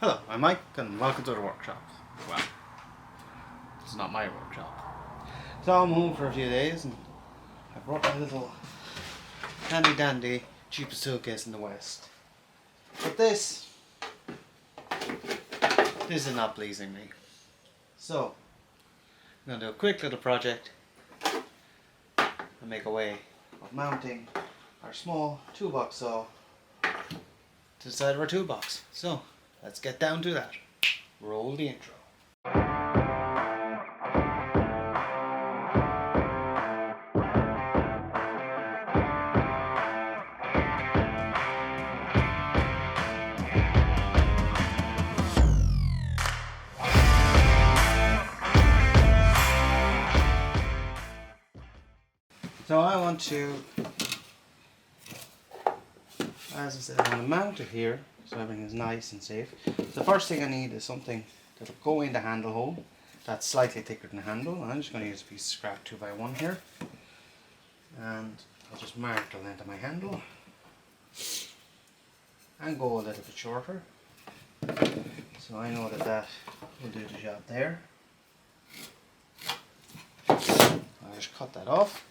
Hello, I'm Mike and welcome to the workshop. Well, it's not my workshop. So I'm home for a few days and I brought my little handy dandy cheapest toolkit in the West. But this is not pleasing me. So I'm going to do a quick little project and make a way of mounting our small toolbox saw to the side of our toolbox. So let's get down to that. Roll the intro. So I want to, as I said, I want to mount it here so everything is nice and safe. The first thing I need is something that'll go in the handle hole that's slightly thicker than the handle. I'm just going to use a piece of scrap 2x1 here, and I'll just mark the length of my handle and go a little bit shorter. So I know that will do the job there. I'll just cut that off.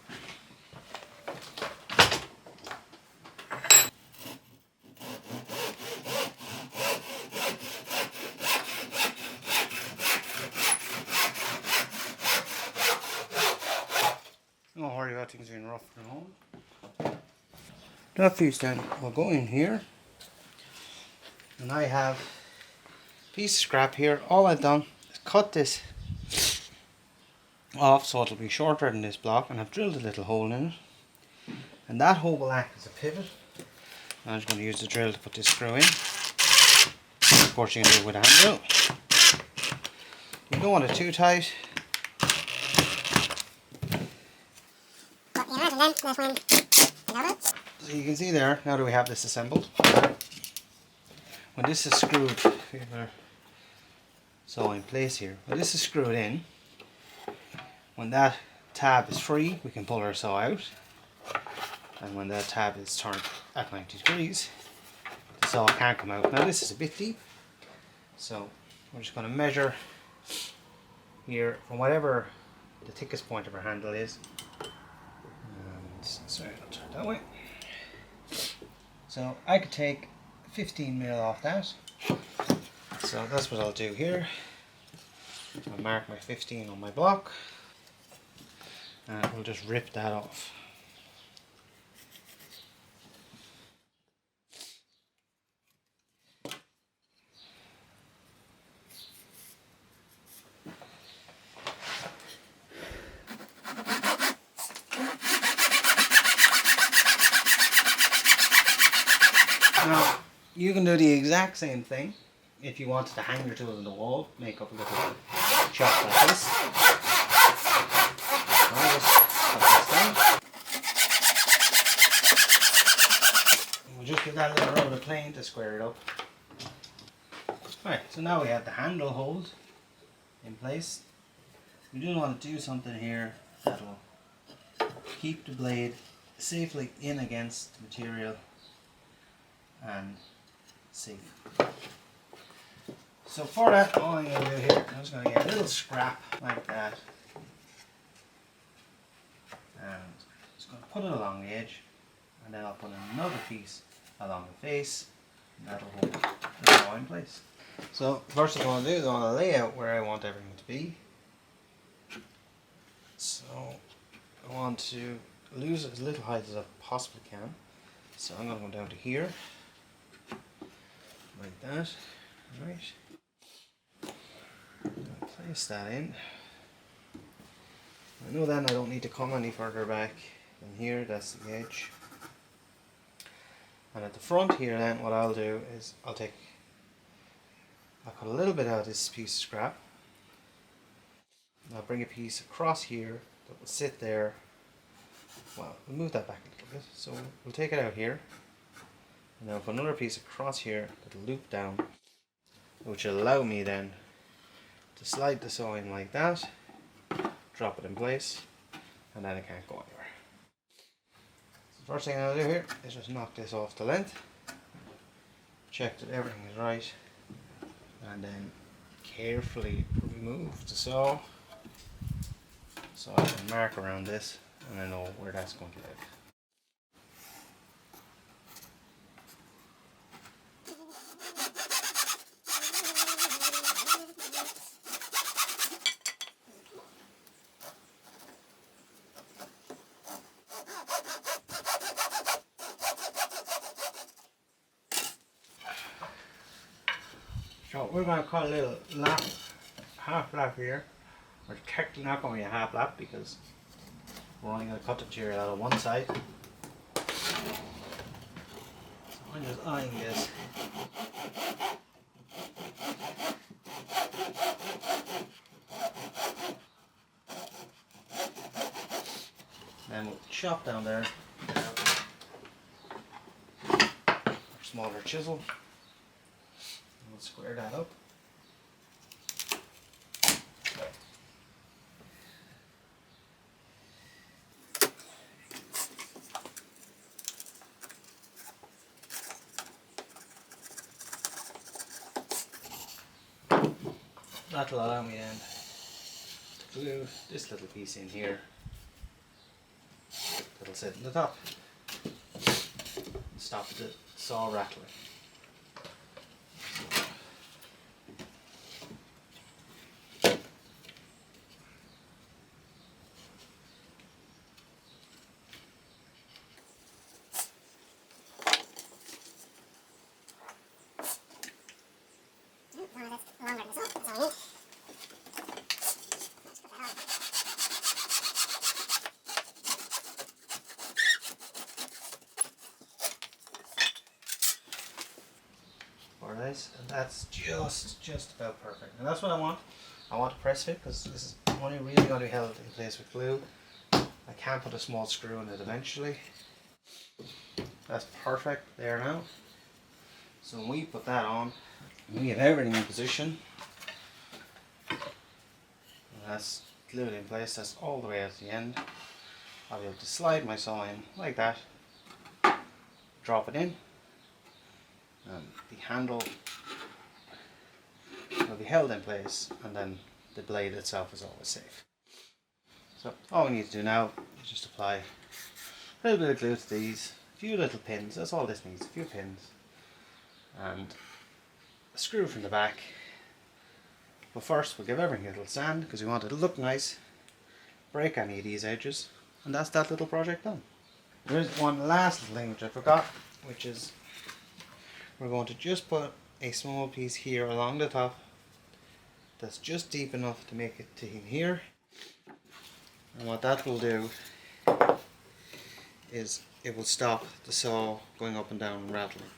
Don't worry about things being rough from home. That piece then will go in here, and I have a piece of scrap here. All I've done is cut this off so it'll be shorter than this block, and I've drilled a little hole in it, and that hole will act as a pivot. I'm just going to use the drill to put this screw in. Of course you can do it with a hand drill. You don't want it too tight. So you can see there, now that we have this assembled, when this is screwed, so in place here, when this is screwed in, when that tab is free, we can pull our saw out, and when that tab is turned at 90 degrees, the saw can't come out. Now this is a bit deep, so we're just going to measure here from whatever the thickest point of our handle is. Sorry, I'll turn it that way. So I could take 15mm off that. So that's what I'll do here. I'll mark my 15 on my block, and we'll just rip that off. Now, you can do the exact same thing if you wanted to hang your tool on the wall, make up a little shot like this. I'll just cut this down. We'll just give that a little rub of plane to square it up. Right, so now we have the handle hold in place. We do want to do something here that will keep the blade safely in against the material and safe. So for that, all I'm going to do here, I'm just going to get a little scrap like that, and just going to put it along the edge, and then I'll put another piece along the face, and that'll hold the saw in place. So first thing I want to do is I want to lay out where I want everything to be. So I want to lose as little height as I possibly can. So I'm going to go down to here, like that. Right. Place that in. I know then I don't need to come any further back than here. That's the edge. And at the front here then what I'll do is I'll cut a little bit out of this piece of scrap. I'll bring a piece across here that will sit there. Well, we'll move that back a little bit. So we'll take it out here. And then I'll put another piece across here that'll loop down, which will allow me then to slide the saw in like that, drop it in place, and then it can't go anywhere. So the first thing I'll do here is just knock this off the length, check that everything is right, and then carefully remove the saw so I can mark around this and I know where that's going to live. So we're going to cut a little lap, half lap here. We're technically not going to be a half lap because we're only going to cut the material out of one side. So I'm just eyeing this. Then we'll chop down there. Our smaller chisel. And we'll square that up. That'll allow me then to glue this little piece in here. That'll sit on the top. Stop the saw rattling. Alright, and that's just about perfect. And that's what I want. I want to press fit because this is only really going to be held in place with glue. I can put a small screw in it eventually. That's perfect there now. So when we put that on, we have everything in position. And that's glued in place. That's all the way at the end. I'll be able to slide my saw in like that. Drop it in. And the handle will be held in place, and then the blade itself is always safe. So all we need to do now is just apply a little bit of glue to these, a few little pins. That's all this needs, a few pins, and a screw from the back. But first we'll give everything a little sand because we want it to look nice, break any of these edges, and that's that little project done. There's one last little thing which I forgot, which is we're going to just put a small piece here along the top that's just deep enough to make it to in here. And what that will do is it will stop the saw going up and down and rattling.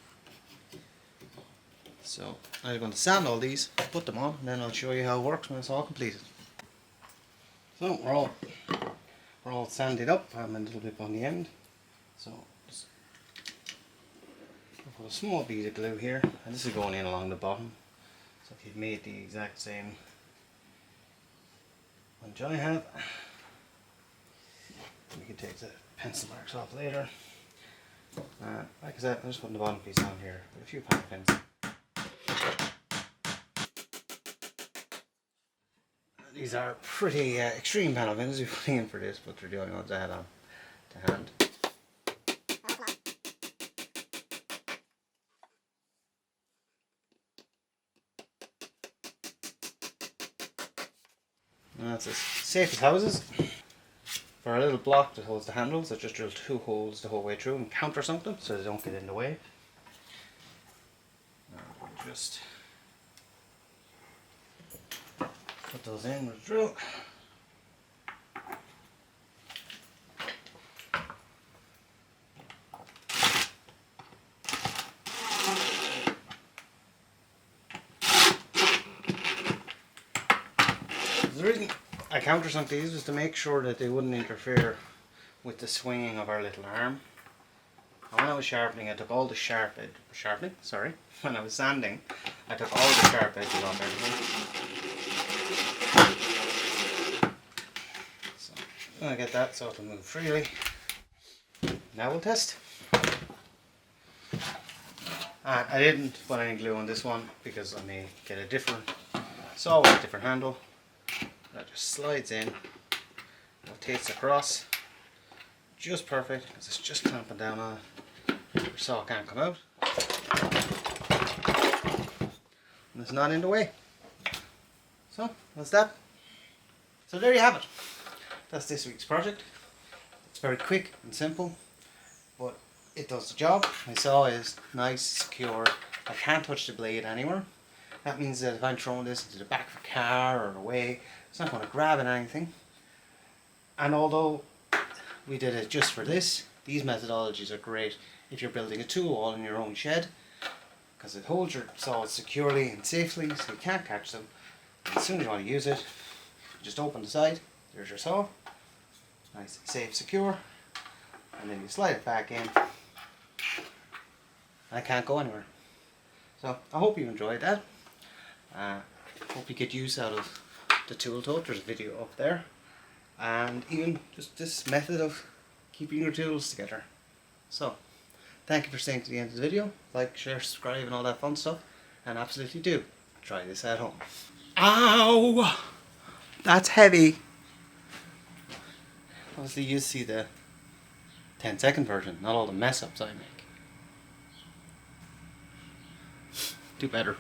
So I'm going to sand all these, put them on, and then I'll show you how it works when it's all completed. So we're all sanded up. I'm a little bit on the end. So just I'll put a small bead of glue here, and this is going in along the bottom. So if you've made the exact same one I have, we can take the pencil marks off later. Like I said, I'm just putting the bottom piece on here with a few panel pins. These are pretty extreme panel pins we're putting in for this, but they're the only ones I had on to hand. And that's as safe as houses. For a little block that holds the handles, I just drilled 2 holes the whole way through and countersunk them so they don't get in the way. We'll just put those in with a drill. The reason I countersunk these was to make sure that they wouldn't interfere with the swinging of our little arm. And when I was sharpening, I took all the when I was sanding, I took all the sharp edges off everything. So I'm going to get that so it'll move freely. Now we'll test. And I didn't put any glue on this one because I may get a different saw with a different handle. That just slides in, rotates across, just perfect because it's just clamping down on it. Your saw can't come out. And it's not in the way. So that's that. So there you have it. That's this week's project. It's very quick and simple, but it does the job. My saw is nice, secure. I can't touch the blade anywhere. That means that if I'm throwing this into the back of a car or away, it's not going to grab at anything. And although we did it just for this, these methodologies are great if you're building a tool all in your own shed, because it holds your saws securely and safely so you can't catch them. And as soon as you want to use it, you just open the side, there's your saw, nice, safe, secure, and then you slide it back in, and it can't go anywhere. So I hope you enjoyed that. Hope you get use out of the Tool Tote. There's a video up there, and even just this method of keeping your tools together. So thank you for staying to the end of the video. Like, share, subscribe and all that fun stuff, and absolutely do try this at home. Ow! That's heavy. Obviously you see the 10-second version, not all the mess ups I make. Do better.